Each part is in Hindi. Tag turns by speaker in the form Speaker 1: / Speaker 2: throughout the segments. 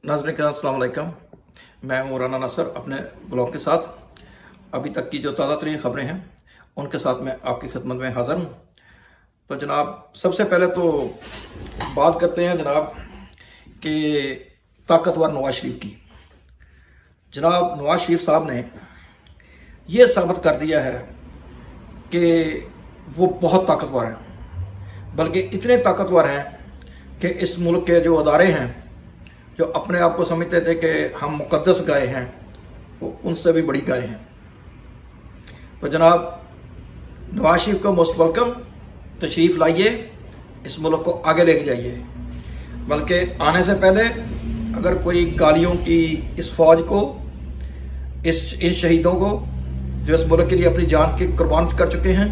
Speaker 1: नाज़रीन अस्सलाम वालेकुम। मैं हूँ राना नासर अपने ब्लॉग के साथ। अभी तक की जो ताज़ा तरीन ख़बरें हैं उनके साथ मैं आपकी खिदमत में हाज़िर हूँ। तो जनाब, सबसे पहले तो बात करते हैं जनाब कि ताकतवर नवाज शरीफ की। जनाब नवाज शरीफ साहब ने ये साबित कर दिया है कि वो बहुत ताकतवर हैं, बल्कि इतने ताकतवर हैं कि इस मुल्क के जो अदारे हैं, जो अपने आप को समझते थे कि हम मुकद्दस गाय हैं, वो उनसे भी बड़ी गाय हैं। तो जनाब नवाज शरीफ को मोस्ट वेलकम, तशरीफ़ लाइए, इस मुल्क को आगे लेके जाइए। बल्कि आने से पहले अगर कोई गालियों की इस फौज को, इन शहीदों को जो इस मुल्क के लिए अपनी जान की कुर्बान कर चुके हैं,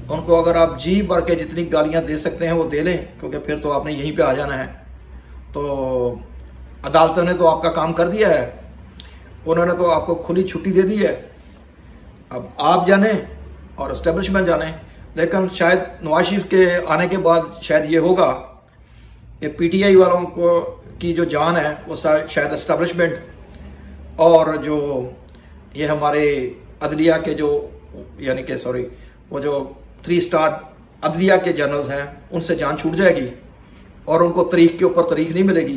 Speaker 1: उनको अगर आप जी भर के जितनी गालियां दे सकते हैं वो दे लें, क्योंकि फिर तो आपने यहीं पे आ जाना है। तो अदालतों ने तो आपका काम कर दिया है, उन्होंने तो आपको खुली छुट्टी दे दी है। अब आप जाने और एस्टेब्लिशमेंट जाने, लेकिन शायद नवाज शरीफ के आने के बाद शायद ये होगा कि पीटीआई वालों को की जो जान है वो शायद एस्टेब्लिशमेंट और जो ये हमारे अदलिया के जो यानी कि वो जो 3 स्टार अदलिया के जनरल्स हैं उनसे जान छूट जाएगी और उनको तारीख के ऊपर तारीख नहीं मिलेगी।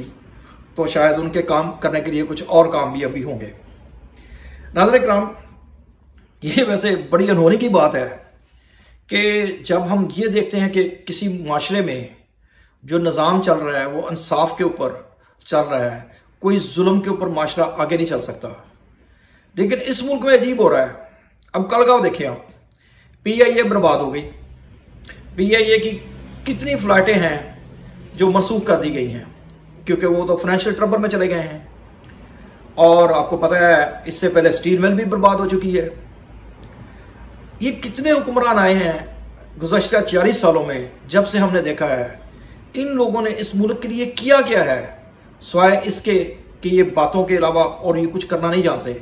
Speaker 1: तो शायद उनके काम करने के लिए कुछ और काम भी अभी होंगे। नाज़रीन किराम, ये वैसे बड़ी अनहोनी की बात है कि जब हम ये देखते हैं कि किसी माशरे में जो निज़ाम चल रहा है वो इंसाफ के ऊपर चल रहा है, कोई जुल्म के ऊपर माशरा आगे नहीं चल सकता। लेकिन इस मुल्क में अजीब हो रहा है। अब कल का देखिए आप, पीआईए बर्बाद हो गई। पीआईए की कितनी फ्लाइटें हैं जो मनसूख कर दी गई हैं, क्योंकि वो तो फाइनेंशियल ट्रबल में चले गए हैं। और आपको पता है इससे पहले स्टील मिल भी बर्बाद हो चुकी है। ये कितने हुक्मरान आए हैं गुज़श्ता 40 सालों में, जब से हमने देखा है इन लोगों ने इस मुल्क के लिए किया क्या है, सिवाय इसके कि ये बातों के अलावा और ये कुछ करना नहीं जानते।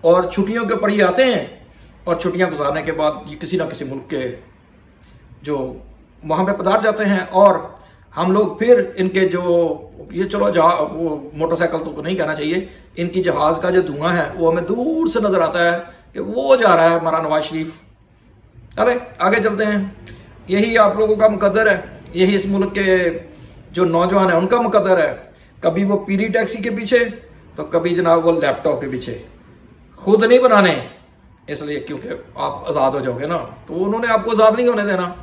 Speaker 1: और छुट्टियों के ऊपर ये आते हैं और छुट्टियां गुजारने के बाद ये किसी ना किसी मुल्क के जो वहां पे पधार जाते हैं। और हम लोग फिर इनके जो ये चलो वो मोटरसाइकिल तो नहीं कहना चाहिए, इनकी जहाज का जो धुआं है वो हमें दूर से नजर आता है कि वो जा रहा है हमारा नवाज शरीफ। अरे आगे चलते हैं। यही आप लोगों का मुकद्दर है, यही इस मुल्क के जो नौजवान है उनका मुकद्दर है। कभी वो पीली टैक्सी के पीछे, तो कभी जनाब वो लैपटॉप के पीछे। खुद नहीं बनाने इसलिए क्योंकि आप आज़ाद हो जाओगे ना, तो उन्होंने आपको आज़ाद नहीं होने देना।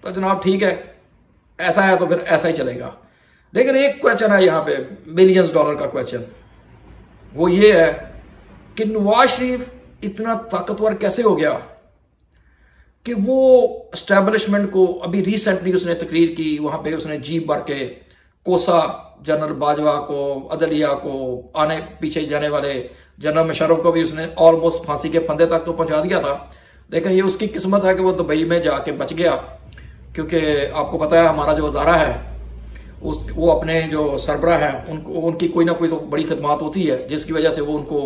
Speaker 1: तो जनाब ठीक है, ऐसा है तो फिर ऐसा ही चलेगा। लेकिन एक क्वेश्चन है यहाँ पे, बिलियंस डॉलर का क्वेश्चन, वो ये है कि नवाज शरीफ इतना ताकतवर कैसे हो गया कि वो एस्टेब्लिशमेंट को, अभी रिसेंटली उसने तकरीर की, वहां पे उसने जी भर के कोसा जनरल बाजवा को, अदलिया को, आने पीछे जाने वाले जनरल मुशर्रफ को भी उसने ऑलमोस्ट फांसी के फंदे तक तो पहुंचा दिया था। लेकिन ये उसकी किस्मत है कि वो दुबई में जाके बच गया, क्योंकि आपको पता है हमारा जो अदारा है वो अपने जो सरबराह हैं उनकी कोई ना कोई तो बड़ी खिदमत होती है, जिसकी वजह से वो उनको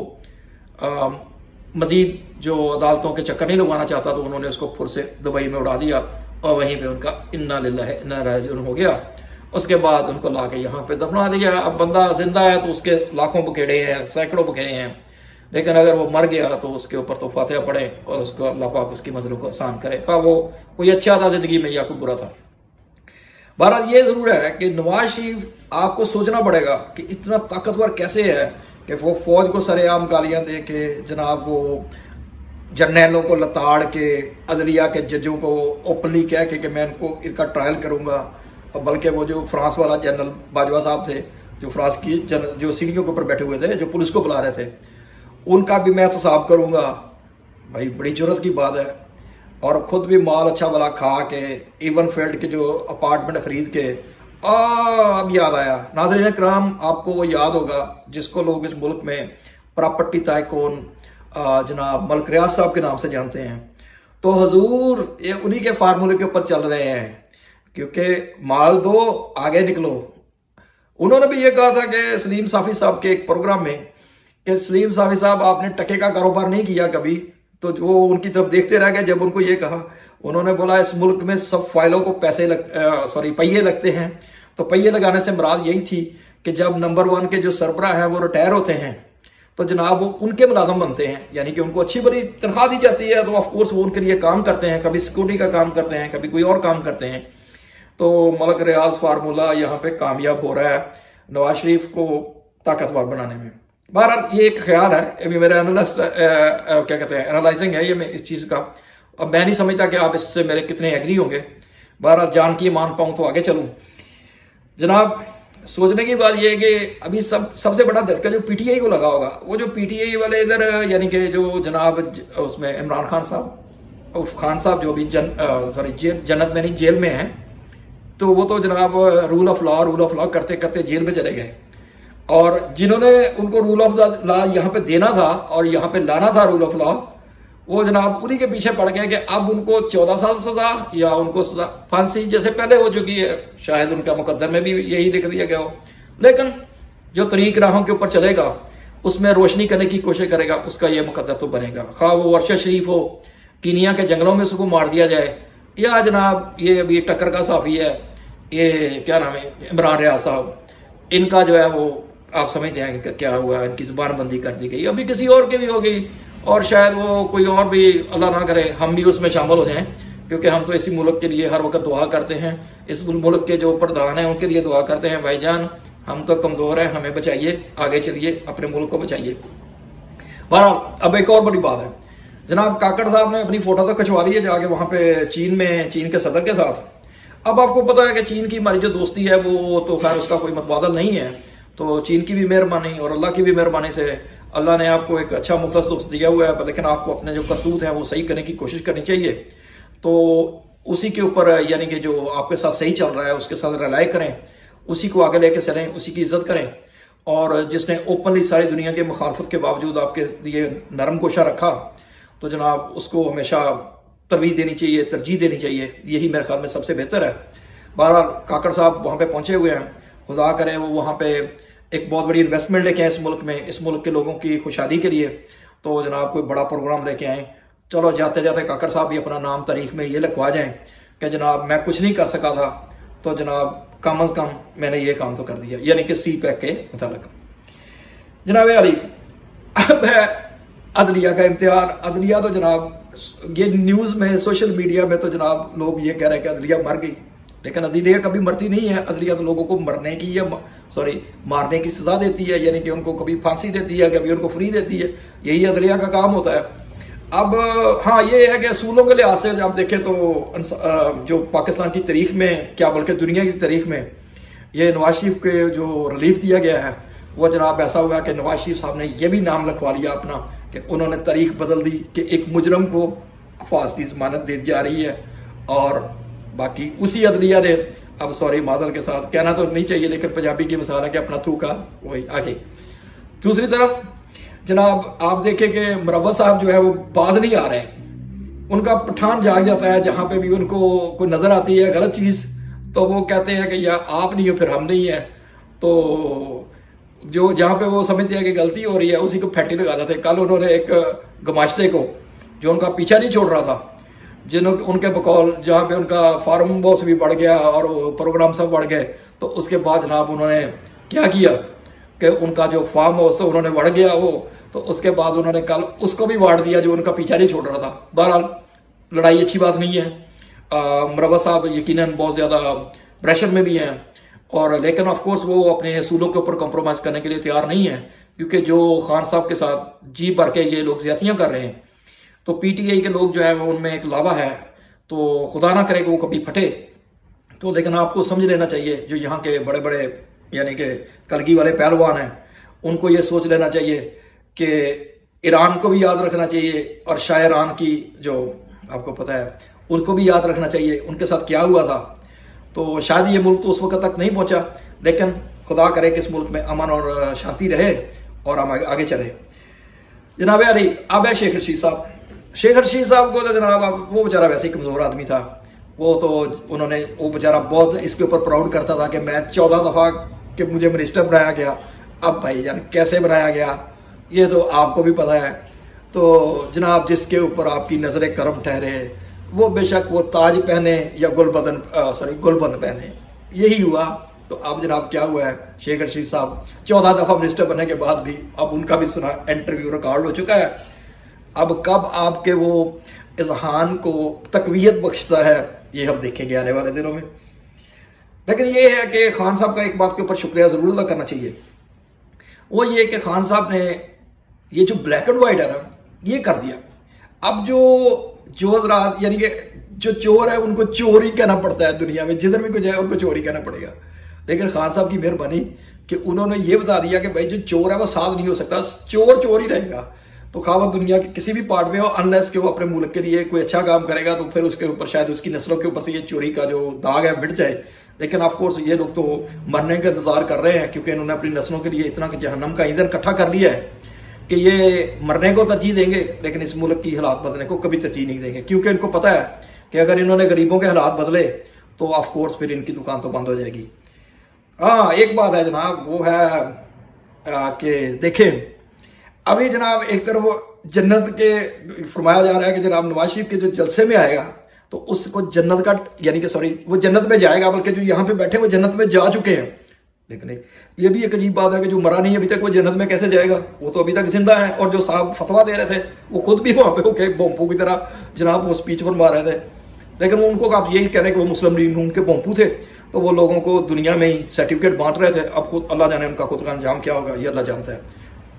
Speaker 1: मजीद जो अदालतों के चक्कर नहीं लगवाना चाहता, तो उन्होंने उसको फिर से दुबई में उड़ा दिया और वहीं पे उनका इन्ना लिल्लाहि इन्ना इलैहि राजिऊन हो गया। उसके बाद उनको ला के यहाँ पे दफना दिया। अब बंदा जिंदा है तो उसके लाखों बखेड़े हैं, सैकड़ों बखेड़े हैं, लेकिन अगर वो मर गया तो उसके ऊपर तो फातिहा पड़े और उसको अल्लाह पाक उसकी मंजिलों को आसान करे, खा वो कोई अच्छा था जिंदगी में या कोई बुरा था। बहरहाल ये जरूर है कि नवाज शरीफ आपको सोचना पड़ेगा कि इतना ताकतवर कैसे है कि वो फौज को सरेआम गालियां दे के, जनाब वो जर्नैलों को लताड़ के, अदलिया के जजों को ओपनली कह के कि मैं इनका ट्रायल करूंगा। और बल्कि वो जो फ्रांस वाला जनरल बाजवा साहब थे, जो फ्रांस की जो सीढ़ियों के ऊपर बैठे हुए थे, जो पुलिस को बुला रहे थे, उनका भी मैं एहतसाब करूंगा। भाई बड़ी जरूरत की बात है। और खुद भी माल अच्छा वाला खा के, इवन फील्ड के जो अपार्टमेंट खरीद के, अब याद आया नाज़रीन किराम, आपको वो याद होगा जिसको लोग इस मुल्क में प्रॉपर्टी टाइकून जनाब मलिक रियाज साहब के नाम से जानते हैं। तो हुजूर ये उन्हीं के फार्मूले के ऊपर चल रहे हैं, क्योंकि माल दो आगे निकलो। उन्होंने भी ये कहा था कि सलीम साफी साहब के एक प्रोग्राम में कि सलीम साफी साहब आपने टके का कारोबार नहीं किया कभी, तो वो उनकी तरफ देखते रह गए। जब उनको ये कहा, उन्होंने बोला इस मुल्क में सब फाइलों को पहिए लगते हैं। तो पहिए लगाने से मुराद यही थी कि जब नंबर 1 के जो सरबरा हैं वो रिटायर होते हैं तो जनाब वो उनके मुलाजम बनते हैं, यानी कि उनको अच्छी बड़ी तनख्वाह दी जाती है, तो ऑफकोर्स वो उनके लिए काम करते हैं, कभी सिक्योरिटी का काम करते हैं, कभी कोई और काम करते हैं। तो मलक रियाज फार्मूला यहाँ पे कामयाब हो रहा है नवाज शरीफ को ताकतवर बनाने में। बहरहाल ये एक ख्याल है, अभी मेरा एनालिस्ट क्या कहते हैं एनालाइजिंग है ये मैं इस चीज़ का। अब मैं नहीं समझता कि आप इससे मेरे कितने एग्री होंगे। बहरहाल जान की मान पाऊँ तो आगे चलूँ। जनाब सोचने की बात यह है कि अभी सबसे बड़ा धक्का जो पीटीआई को लगा होगा, वो जो पीटीआई वाले इधर यानी कि जो जनाब उसमें इमरान खान साहब जो अभी जन्नत में नहीं जेल में हैं, तो वो तो जनाब रूल ऑफ लॉ करते करते जेल में चले गए, और जिन्होंने उनको रूल ऑफ लॉ यहाँ पे देना था और यहाँ पे लाना था रूल ऑफ लॉ, वो जनाब उन्हीं के पीछे पड़ गए कि अब उनको 14 साल सजा या उनको सजा फांसी जैसे पहले हो चुकी है, शायद उनका मुकद्दर में भी यही लिख दिया गया हो। लेकिन जो तरीक राहों के ऊपर चलेगा उसमें रोशनी करने की कोशिश करेगा, उसका ये मुकद्दर तो बनेगा। खा वो वर्षा शरीफ हो, कीनिया के जंगलों में उसको मार दिया जाए, या जनाब ये अभी टक्कर का साफी है, ये क्या नाम है इमरान रियाज साहब, इनका जो है वो आप समझते हैं कि क्या हुआ, इनकी जुबान बंदी कर दी गई, अभी किसी और की भी हो गई, और शायद वो कोई और भी अल्लाह ना करे हम भी उसमें शामिल हो जाएं, क्योंकि हम तो इसी मुल्क के लिए हर वक्त दुआ करते हैं। इस मुल्क के जो प्रधान हैं उनके लिए दुआ करते हैं, भाईजान हम तो कमज़ोर हैं, हमें बचाइए, आगे चलिए, अपने मुल्क को बचाइए। बहरहाल अब एक और बड़ी बात है, जनाब काकड़ साहब ने अपनी फोटो तो खिंचवा ली है जाके वहाँ पे चीन के सदर के साथ। अब आपको पता है कि चीन की हमारी जो दोस्ती है वो तो खैर उसका कोई मतबादल नहीं है, तो चीन की भी मेहरबानी और अल्लाह की भी मेहरबानी से अल्लाह ने आपको एक अच्छा मुखलस दोस्त दिया हुआ है, लेकिन आपको अपने जो करतूत हैं वो सही करने की कोशिश करनी चाहिए। तो उसी के ऊपर यानी कि जो आपके साथ सही चल रहा है उसके साथ रिलाय करें, उसी को आगे लेके चलें, उसी की इज्जत करें, और जिसने ओपनली सारी दुनिया के मुखालफत के बावजूद आपके लिए नरम कोशा रखा, तो जनाब उसको हमेशा तरवीज देनी चाहिए, तरजीह देनी चाहिए, यही मेरे ख्याल में सबसे बेहतर है। बहरहाल काकड़ साहब वहाँ पे पहुँचे हुए हैं, खुदा करें वो वहाँ पे एक बहुत बड़ी इन्वेस्टमेंट लेके आए इस मुल्क में, इस मुल्क के लोगों की खुशहाली के लिए, तो जनाब कोई बड़ा प्रोग्राम लेके आए। चलो जाते जाते काकड़ साहब भी अपना नाम तारीख में ये लिखवा जाएं कि जनाब मैं कुछ नहीं कर सका था, तो जनाब कम अज कम मैंने ये काम तो कर दिया, यानी कि सी पैक के मुताबिक। जनाब अली अब है अदलिया का इम्तिहान। अदलिया तो जनाब ये न्यूज़ में सोशल मीडिया में तो जनाब लोग ये कह रहे हैं कि अदलिया मर गई, लेकिन अदलिया कभी मरती नहीं है। अदलिया तो लोगों को मरने की या मारने की सजा देती है, यानी कि उनको कभी फांसी देती है, कभी उनको फ्री देती है, यही अदलिया का काम होता है। अब हाँ ये है कि असूलों के लिहाज से आप देखें तो जो पाकिस्तान की तारीख में, क्या बल्कि दुनिया की तारीख में, ये नवाज शरीफ के जो रिलीफ दिया गया है वो जनाब ऐसा हुआ कि नवाज शरीफ साहब ने यह भी नाम लिखवा लिया अपना कि उन्होंने तारीख बदल दी कि एक मुजरम को फांसी जमानत दी जा रही है, और बाकी उसी अदलिया ने अब मादल के साथ कहना तो नहीं चाहिए, लेकिन पंजाबी की मिसाल है कि अपना थूका वही आगे। दूसरी तरफ जनाब आप देखें कि मुरव्वत साहब जो है वो बाज नहीं आ रहे, उनका पठान जाग जाता है, जहां पे भी उनको कोई नजर आती है गलत चीज तो वो कहते हैं कि या आप नहीं हो फिर हम नहीं है, तो जो जहां पे वो समझते हैं कि गलती हो रही है उसी को फैटी लगा देते। कल उन्होंने एक गमाश्ते को जो उनका पीछा नहीं छोड़ रहा था, उनके बकौल जहाँ पे उनका फार्म बॉस भी बढ़ गया और प्रोग्राम सब बढ़ गए, तो उसके बाद जनाब उन्होंने क्या किया कि उनका जो फार्म हाउस था उन्होंने बढ़ गया वो, तो उसके बाद उन्होंने कल उसको भी वाड़ दिया जो उनका पीछा नहीं छोड़ रहा था। बहरहाल लड़ाई अच्छी बात नहीं है। मुरव्वत साहब यकीनन बहुत ज़्यादा प्रेशर में भी हैं, और लेकिन ऑफकोर्स वो अपने असूलों के ऊपर कॉम्प्रोमाइज़ करने के लिए तैयार नहीं है, क्योंकि जो खान साहब के साथ जी भर के ये लोग ज्यादतियाँ कर रहे हैं, तो पीटीआई के लोग जो है वो उनमें एक लावा है, तो खुदा ना करे कि वो कभी फटे। तो लेकिन आपको समझ लेना चाहिए जो यहाँ के बड़े बड़े यानी कि कलगी वाले पहलवान हैं, उनको ये सोच लेना चाहिए कि ईरान को भी याद रखना चाहिए, और शाह ईरान की जो आपको पता है उनको भी याद रखना चाहिए उनके साथ क्या हुआ था। तो शायद ये मुल्क तो उस वक्त तक नहीं पहुंचा, लेकिन खुदा करे कि इस मुल्क में अमन और शांति रहे और हम आगे चले। जनाब अली अब है शेख रशीद साहब। शेख रशीद साहब को तो जनाब वो बेचारा वैसे ही कमज़ोर आदमी था, वो तो वो बेचारा बहुत इसके ऊपर प्राउड करता था कि मैं 14 दफ़ा कि मुझे मिनिस्टर बनाया गया। अब भाईजान कैसे बनाया गया ये तो आपको भी पता है। तो जनाब जिसके ऊपर आपकी नज़रें करम ठहरे वो बेशक वो ताज पहने या गुलबंद पहने, यही हुआ तो अब जनाब क्या हुआ है, शेख रशीद साहब 14 दफा मिनिस्टर बनने के बाद भी अब उनका भी सुना इंटरव्यू रिकॉर्ड हो चुका है। अब कब आपके वो इजहान को तकवीयत बख्शता है ये हम देखेंगे आने वाले दिनों में। लेकिन ये है कि खान साहब का एक बात के ऊपर शुक्रिया जरूर अदा करना चाहिए, वो ये कि खान साहब ने ये जो ब्लैक एंड व्हाइट है ना ये कर दिया। अब जो हजरात यानी कि जो चोर है उनको चोर ही कहना पड़ता है, दुनिया में जिधर भी कोई जाए उनको चोर ही कहना पड़ेगा। लेकिन खान साहब की मेहरबानी कि उन्होंने ये बता दिया कि भाई जो चोर है वो साथ नहीं हो सकता, चोर चोर ही रहेगा। तो खा वो दुनिया के किसी भी पार्ट में हो, अनलेस कि वो अपने मुल्क के लिए कोई अच्छा काम करेगा तो फिर उसके ऊपर शायद उसकी नस्लों के ऊपर से ये चोरी का जो दाग है मिट जाए। लेकिन ऑफ कोर्स ये लोग तो मरने का इंतजार कर रहे हैं, क्योंकि इन्होंने अपनी नस्लों के लिए इतना जहन्नम का ईंधन इकट्ठा कर लिया है कि ये मरने को तरजीह देंगे लेकिन इस मुल्क की हालात बदलने को कभी तरजीह नहीं देंगे, क्योंकि इनको पता है कि अगर इन्होंने गरीबों के हालात बदले तो ऑफ कोर्स फिर इनकी दुकान तो बंद हो जाएगी। हाँ, एक बात है जनाब, वो है कि देखें अभी जनाब एक तरफ जन्नत के फरमाया जा रहा है कि जनाब नवाज शरीफ के जो जलसे में आएगा तो उसको जन्नत का यानी कि सॉरी वो जन्नत में जाएगा, बल्कि जो यहाँ पे बैठे वो जन्नत में जा चुके हैं। लेकिन ये भी एक अजीब बात है कि जो मरा नहीं अभी तक वो जन्नत में कैसे जाएगा, वो तो अभी तक जिंदा है। और जो साहब फतवा दे रहे थे वो खुद भी वहां पे होके बोम्पू की तरह जनाब वो स्पीच फरमा रहे थे। लेकिन वो उनको आप यही कह रहे हैं कि वो मुस्लिम लीग नून के बोम्पू थे, तो वो लोगों को दुनिया में ही सर्टिफिकेट बांट रहे थे। अब खुद अल्लाह जाने उनका खुद का अंजाम क्या होगा, ये अल्लाह जानता है।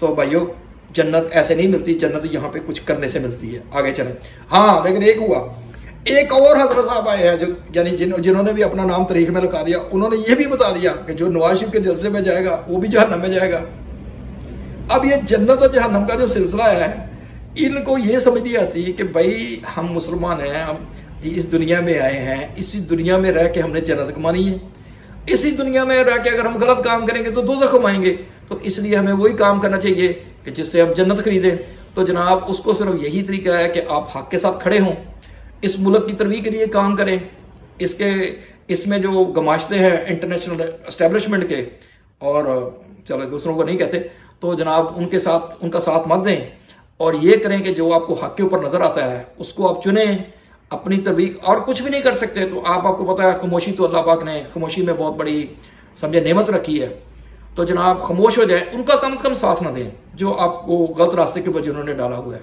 Speaker 1: तो भाइयों जन्नत ऐसे नहीं मिलती, जन्नत यहाँ पे कुछ करने से मिलती है। आगे चलें। हाँ, लेकिन एक हुआ, एक और हजरत साहब आए हैं जो यानी जिन्होंने भी अपना नाम तारीख में लिखा दिया, उन्होंने ये भी बता दिया कि जो नवाज शरीफ के जलसे में जाएगा वो भी जहन्नम में जाएगा। अब ये जन्नत और जहन्नम का जो सिलसिला है इनको ये समझ नहीं आती कि भाई हम मुसलमान हैं, हम इस दुनिया में आए हैं, इसी दुनिया में रह के हमने जन्नत कमानी है। इसी दुनिया में रह के अगर हम गलत काम करेंगे तो दोज़ख कमाएंगे, तो इसलिए हमें वही काम करना चाहिए कि जिससे हम जन्नत खरीदें। तो जनाब उसको सिर्फ यही तरीका है कि आप हक के साथ खड़े हों, इस मुल्क की तरक्की के लिए काम करें। इसमें जो गमाशते हैं इंटरनेशनल एस्टेब्लिशमेंट के और चलो दूसरों को नहीं कहते, तो जनाब उनका साथ मत दें और ये करें कि जो आपको हक के ऊपर नजर आता है उसको आप चुनें अपनी तरवीक। और कुछ भी नहीं कर सकते तो आपको पता है खामोशी तो अल्लाह पाक ने खामोशी में बहुत बड़ी समझे नेमत रखी है। तो जनाब खामोश हो जाए, उनका कम से कम साथ ना दें जो आपको गलत रास्ते के ऊपर जिन्होंने डाला हुआ है।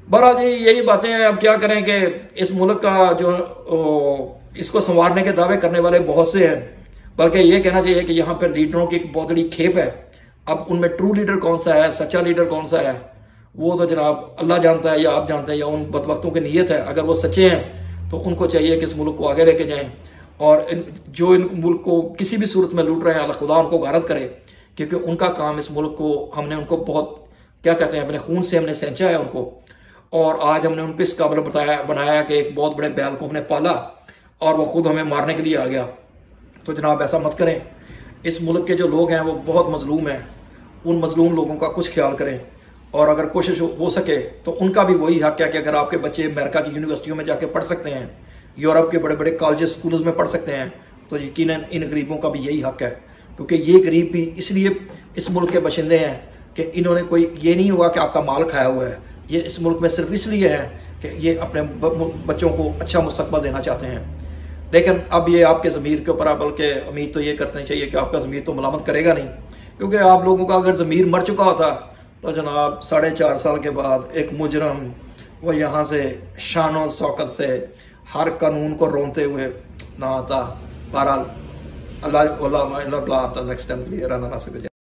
Speaker 1: बहरहाल जी यही बातें हैं। अब क्या करें कि इस मुल्क का जो इसको संवारने के दावे करने वाले बहुत से हैं, बल्कि ये कहना चाहिए कि यहाँ पर लीडरों की एक बहुत बड़ी खेप है। अब उनमें ट्रू लीडर कौन सा है, सच्चा लीडर कौन सा है, वो तो जनाब अल्लाह जानता है या आप जानते हैं या उन बदबख्तों की नीयत है। अगर वो सच्चे हैं तो उनको चाहिए कि इस मुल्क को आगे लेके जाएं और जो इन मुल्क को किसी भी सूरत में लूट रहे हैं अल्लाह खुदा उनको गारत करे, क्योंकि उनका काम इस मुल्क को हमने उनको बहुत क्या कहते हैं अपने खून से हमने सेंचा है उनको, और आज हमने उनको इस काबिल बनाया कि एक बहुत बड़े बैल को हमने पाला और वो खुद हमें मारने के लिए आ गया। तो जनाब ऐसा मत करें। इस मुल्क के जो लोग हैं वो बहुत मजलूम हैं, उन मजलूम लोगों का कुछ ख्याल करें और अगर कोशिश हो सके तो उनका भी वही हक है कि अगर आपके बच्चे अमेरिका की यूनिवर्सिटियों में जाके पढ़ सकते हैं, यूरोप के बड़े बड़े कॉलेज स्कूल्स में पढ़ सकते हैं, तो यकीनन इन गरीबों का भी यही हक है। क्योंकि ये गरीब भी इसलिए इस मुल्क के बशिंदे हैं कि इन्होंने कोई ये नहीं हुआ कि आपका माल खाया हुआ है, ये इस मुल्क में सिर्फ इसलिए है कि ये अपने बच्चों को अच्छा मुस्तकबल देना चाहते हैं। लेकिन अब ये आपके ज़मीर के ऊपर, बल्कि उम्मीद तो ये करनी चाहिए कि आपका ज़मीर तो मलामत करेगा नहीं, क्योंकि आप लोगों का अगर ज़मीर मर चुका होता तो जनाब 4.5 साल के बाद एक मुजरम वो यहाँ से शान शौकत से हर कानून को रोनते हुए ना आता। बहरहाल अल्लाह नेक्स्ट टाइम क्लियर आना ना सके।